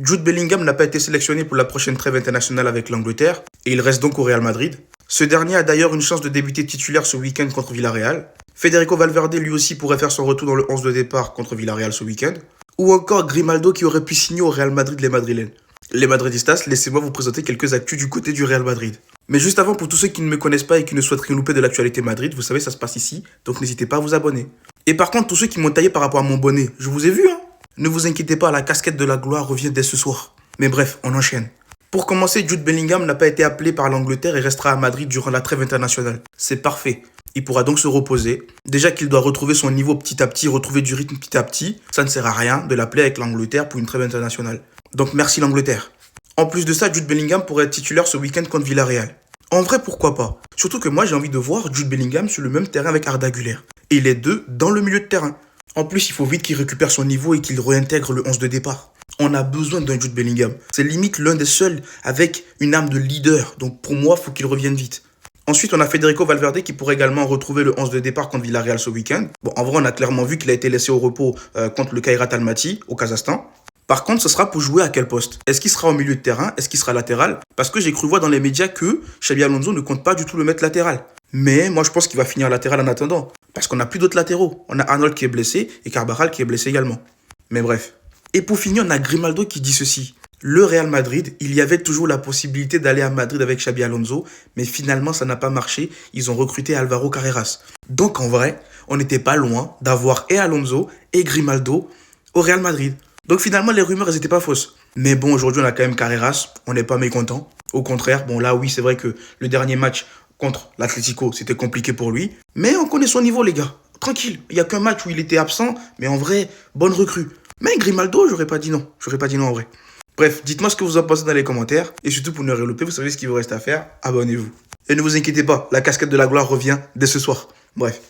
Jude Bellingham n'a pas été sélectionné pour la prochaine trêve internationale avec l'Angleterre et il reste donc au Real Madrid. Ce dernier a d'ailleurs une chance de débuter titulaire ce week-end contre Villarreal. Federico Valverde lui aussi pourrait faire son retour dans le 11 de départ contre Villarreal ce week-end. Ou encore Grimaldo qui aurait pu signer au Real Madrid les Madrilènes. Les Madridistas, laissez-moi vous présenter quelques actus du côté du Real Madrid. Mais juste avant, pour tous ceux qui ne me connaissent pas et qui ne souhaitent rien louper de l'actualité Madrid, vous savez, ça se passe ici, donc n'hésitez pas à vous abonner. Et par contre, tous ceux qui m'ont taillé par rapport à mon bonnet, je vous ai vu, hein. Ne vous inquiétez pas, la casquette de la gloire revient dès ce soir. Mais bref, on enchaîne. Pour commencer, Jude Bellingham n'a pas été appelé par l'Angleterre et restera à Madrid durant la trêve internationale. C'est parfait. Il pourra donc se reposer. Déjà qu'il doit retrouver son niveau petit à petit, retrouver du rythme petit à petit, ça ne sert à rien de l'appeler avec l'Angleterre pour une trêve internationale. Donc merci l'Angleterre. En plus de ça, Jude Bellingham pourrait être titulaire ce week-end contre Villarreal. En vrai, pourquoi pas? Surtout que moi, j'ai envie de voir Jude Bellingham sur le même terrain avec Arda Güler. Et les deux dans le milieu de terrain. En plus, il faut vite qu'il récupère son niveau et qu'il réintègre le 11 de départ. On a besoin d'un Jude Bellingham. C'est limite l'un des seuls avec une âme de leader. Donc pour moi, il faut qu'il revienne vite. Ensuite, on a Federico Valverde qui pourrait également retrouver le 11 de départ contre Villarreal ce week-end. Bon, en vrai, on a clairement vu qu'il a été laissé au repos contre le Kairat Almaty au Kazakhstan. Par contre, ce sera pour jouer à quel poste? Est-ce qu'il sera au milieu de terrain? Est-ce qu'il sera latéral? Parce que j'ai cru voir dans les médias que Xabi Alonso ne compte pas du tout le mettre latéral. Mais moi, je pense qu'il va finir latéral en attendant. Parce qu'on n'a plus d'autres latéraux. On a Arnold qui est blessé et Carvajal qui est blessé également. Mais bref. Et pour finir, on a Grimaldo qui dit ceci. Le Real Madrid, il y avait toujours la possibilité d'aller à Madrid avec Xabi Alonso, mais finalement, ça n'a pas marché. Ils ont recruté Alvaro Carreras. Donc en vrai, on n'était pas loin d'avoir et Alonso et Grimaldo au Real Madrid. Donc finalement, les rumeurs, elles n'étaient pas fausses. Mais bon, aujourd'hui, on a quand même Carreras. On n'est pas mécontent. Au contraire, bon là, oui, c'est vrai que le dernier match contre l'Atlético, c'était compliqué pour lui. Mais on connaît son niveau, les gars. Tranquille. Il n'y a qu'un match où il était absent, mais en vrai, bonne recrue. Mais Grimaldo, j'aurais pas dit non. J'aurais pas dit non en vrai. Bref, dites-moi ce que vous en pensez dans les commentaires. Et surtout, pour ne rien louper, vous savez ce qu'il vous reste à faire. Abonnez-vous. Et ne vous inquiétez pas, la casquette de la gloire revient dès ce soir. Bref.